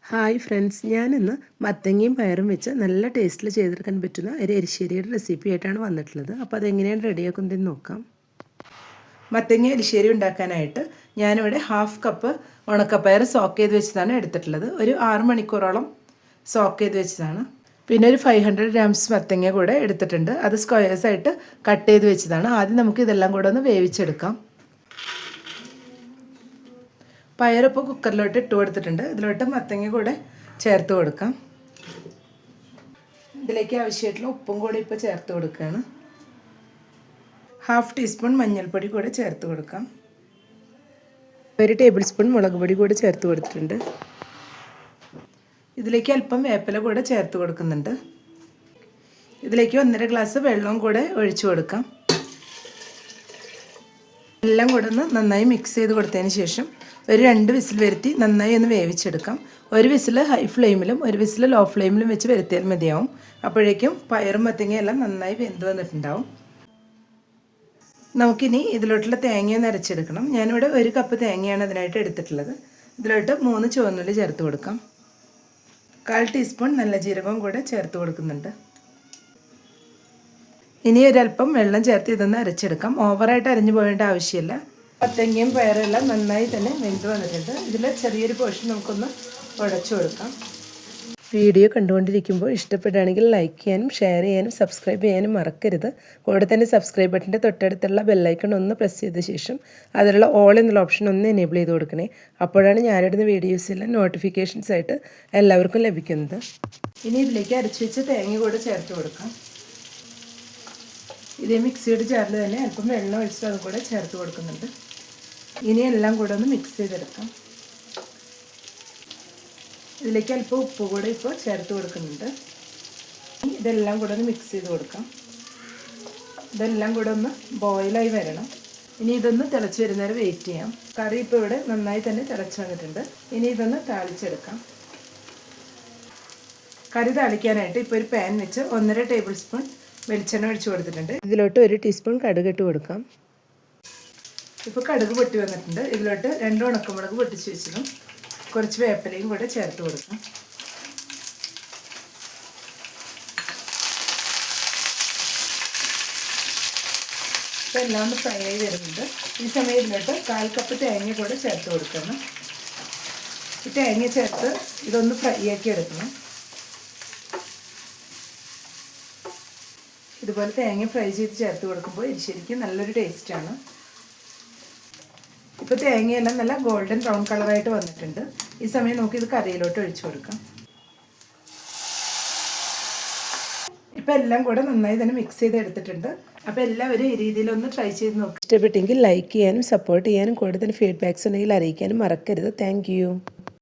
Hi friends, ഞാനിന്ന് മത്തങ്ങയും പയറും വെച്ച് നല്ല ടേസ്റ്റിൽ ചെയ്തെടുക്കാൻ പറ്റുന്ന ഒരു എരിശ്ശേരിയുടെ റെസിപ്പി ആയിട്ടാണ് വന്നിട്ടുള്ളത്. അപ്പോൾ അതെങ്ങനെയാണ് റെഡിയാക്കുന്നതെന്ന് നോക്കാം. മത്തങ്ങ എരിശ്ശേരി ഉണ്ടാക്കാനായിട്ട് ഞാനിവിടെ 1/2 കപ്പ് ഉണക്കപ്പയർ സോക്ക് ചെയ്ത് വെച്ചതാണ് എടുത്തിട്ടുള്ളത്. ഒരു 6 മണിക്കൂറോളം സോക്ക് ചെയ്ത് വെച്ചതാണ്. പിന്നെ ഒരു 500 ഗ്രാംസ് മത്തങ്ങ കൂടെ എടുത്തിട്ടുണ്ട്. അത് സ്ക്വയേഴ്സായിട്ട് കട്ട് ചെയ്ത് വെച്ചതാണ്. ആദ്യം നമുക്ക് ഇതെല്ലാം കൂടെ ഒന്ന് വേവിച്ചെടുക്കാം. പയറിപ്പോൾ കുക്കറിലോട്ട് ഇട്ട് കൊടുത്തിട്ടുണ്ട്. ഇതിലോട്ട് മത്തങ്ങ കൂടെ ചേർത്ത് കൊടുക്കാം. ഇതിലേക്ക് ആവശ്യമായിട്ടുള്ള ഉപ്പും കൂടി ഇപ്പോൾ ചേർത്ത് കൊടുക്കുകയാണ്. 1/2 ടീസ്പൂൺ മഞ്ഞൾപ്പൊടി കൂടെ ചേർത്ത് കൊടുക്കാം. 1 ടേബിൾ സ്പൂൺ മുളക് പൊടി കൂടി ചേർത്ത് കൊടുത്തിട്ടുണ്ട്. ഇതിലേക്ക് അല്പം വേപ്പില കൂടെ ചേർത്ത് കൊടുക്കുന്നുണ്ട്. ഇതിലേക്ക് 1.5 ഗ്ലാസ് വെള്ളവും കൂടെ ഒഴിച്ചു കൊടുക്കാം. എല്ലാം കൂടെ ഒന്ന് നന്നായി മിക്സ് ചെയ്ത് കൊടുത്തതിന് ശേഷം ഒരു 2 വിസിൽ വരുത്തി നന്നായി ഒന്ന് വേവിച്ചെടുക്കാം. ഒരു വിസിൽ ഹൈ ഫ്ലെയിമിലും ഒരു വിസിൽ ലോ ഫ്ലെയിമിലും വെച്ച് വരുത്തിയാൽ മതിയാവും. അപ്പോഴേക്കും പയറും മത്തങ്ങയെല്ലാം നന്നായി വെന്ത് വന്നിട്ടുണ്ടാവും. നമുക്കിനി ഇതിലോട്ടുള്ള തേങ്ങയൊന്ന് അരച്ചെടുക്കണം. ഞാനിവിടെ 1 കപ്പ് തേങ്ങയാണ് അതിനായിട്ട് എടുത്തിട്ടുള്ളത്. ഇതിലോട്ട് 3 ചുവന്നുള്ളി ചേർത്ത് കൊടുക്കാം. 1/4 ടീസ്പൂൺ നല്ല ജീരകവും കൂടെ ചേർത്ത് കൊടുക്കുന്നുണ്ട്. ഇനി ഒരല്പം വെള്ളം ചേർത്ത് ഇതൊന്ന് അരച്ചെടുക്കാം. ഓവറായിട്ട് അരഞ്ഞു പോകേണ്ട ആവശ്യമില്ല. മത്തങ്ങയും പയറെല്ലാം നന്നായി തന്നെ വെന്ത് വന്നിട്ടുണ്ട്. ഇതിൽ ചെറിയൊരു പോർഷൻ നമുക്കൊന്ന് ഉടച്ചു കൊടുക്കാം. വീഡിയോ കണ്ടുകൊണ്ടിരിക്കുമ്പോൾ ഇഷ്ടപ്പെടുകയാണെങ്കിൽ ലൈക്ക് ചെയ്യാനും ഷെയർ ചെയ്യാനും സബ്സ്ക്രൈബ് ചെയ്യാനും മറക്കരുത്. കൂടെ തന്നെ സബ്സ്ക്രൈബ് ബട്ടൻ്റെ തൊട്ടടുത്തുള്ള ബെല്ലൈക്കൺ ഒന്ന് പ്രസ് ചെയ്ത ശേഷം അതിലുള്ള ഓൾ എന്നുള്ള ഓപ്ഷൻ ഒന്ന് എനേബിൾ ചെയ്ത് കൊടുക്കണേ. അപ്പോഴാണ് ഞാനിടുന്ന വീഡിയോസെല്ലാം നോട്ടിഫിക്കേഷൻസ് ആയിട്ട് എല്ലാവർക്കും ലഭിക്കുന്നത്. ഇനി ഇതിലേക്ക് അരച്ചു വെച്ച് തേങ്ങ കൂടെ ചേർത്ത് കൊടുക്കാം. ഇതേ മിക്സിയുടെ ജാറിൽ തന്നെ അല്പം വെള്ളം ഒഴിച്ചിട്ട് അതും കൂടെ ചേർത്ത് കൊടുക്കുന്നുണ്ട്. ഇനി എല്ലാം കൂടെ ഒന്ന് മിക്സ് ചെയ്തെടുക്കാം. ഇതിലേക്ക് അല്പം ഉപ്പ് കൂടെ ഇപ്പോൾ ചേർത്ത് കൊടുക്കുന്നുണ്ട്. ഇതെല്ലാം കൂടെ ഒന്ന് മിക്സ് ചെയ്ത് കൊടുക്കാം. ഇതെല്ലാം കൂടെ ഒന്ന് ബോയിലായി വരണം. ഇനി ഇതൊന്ന് തിളച്ച് വരുന്നവരെ വെയിറ്റ് ചെയ്യാം. കറി ഇപ്പോൾ ഇവിടെ നന്നായി തന്നെ തിളച്ച് വന്നിട്ടുണ്ട്. ഇനി ഇതൊന്ന് താളിച്ചെടുക്കാം. കറി താളിക്കാനായിട്ട് ഇപ്പോൾ ഒരു പാൻ വെച്ച് 1.5 ടേബിൾ സ്പൂൺ വെളിച്ചെണ്ണ ഒഴിച്ച് കൊടുത്തിട്ടുണ്ട്. ഇതിലോട്ട് 1 ടീസ്പൂൺ കടുക് ഇട്ട് കൊടുക്കാം. ഇപ്പോൾ കടുക് പൊട്ടി വന്നിട്ടുണ്ട്. ഇതിലോട്ട് 2 ഉണക്കമുളക് പൊട്ടിച്ച് വെച്ചതും കുറച്ച് വേപ്പിലയും കൂടെ ചേർത്ത് കൊടുക്കാം. ഇപ്പോൾ എല്ലാം ഒന്ന് ഫ്രൈ ആയി വരുന്നുണ്ട്. ഈ സമയം ഇതിലോട്ട് 1/4 കപ്പ് തേങ്ങ കൂടെ ചേർത്ത് കൊടുക്കണം. ഈ തേങ്ങ ചേർത്ത് ഇതൊന്ന് ഫ്രൈ ആക്കി എടുക്കണം. ഇതുപോലെ തേങ്ങ ഫ്രൈ ചെയ്ത് ചേർത്ത് കൊടുക്കുമ്പോൾ ശരിക്കും നല്ലൊരു ടേസ്റ്റാണ്. ഇപ്പോൾ തേങ്ങയെല്ലാം നല്ല ഗോൾഡൻ ബ്രൗൺ കളറായിട്ട് വന്നിട്ടുണ്ട്. ഈ സമയം നമുക്ക് ഇത് കറിയിലോട്ട് ഒഴിച്ചു കൊടുക്കാം. ഇപ്പോൾ എല്ലാം കൂടെ നന്നായി തന്നെ മിക്സ് ചെയ്ത് എടുത്തിട്ടുണ്ട്. അപ്പോൾ എല്ലാവരും ഈ രീതിയിലൊന്ന് ട്രൈ ചെയ്ത് നോക്കും. ഇഷ്ടപ്പെട്ടെങ്കിൽ ലൈക്ക് ചെയ്യാനും സപ്പോർട്ട് ചെയ്യാനും കൂടുതൽ ഫീഡ്ബാക്ക്സ് ഉണ്ടെങ്കിൽ അറിയിക്കാനും മറക്കരുത്. താങ്ക്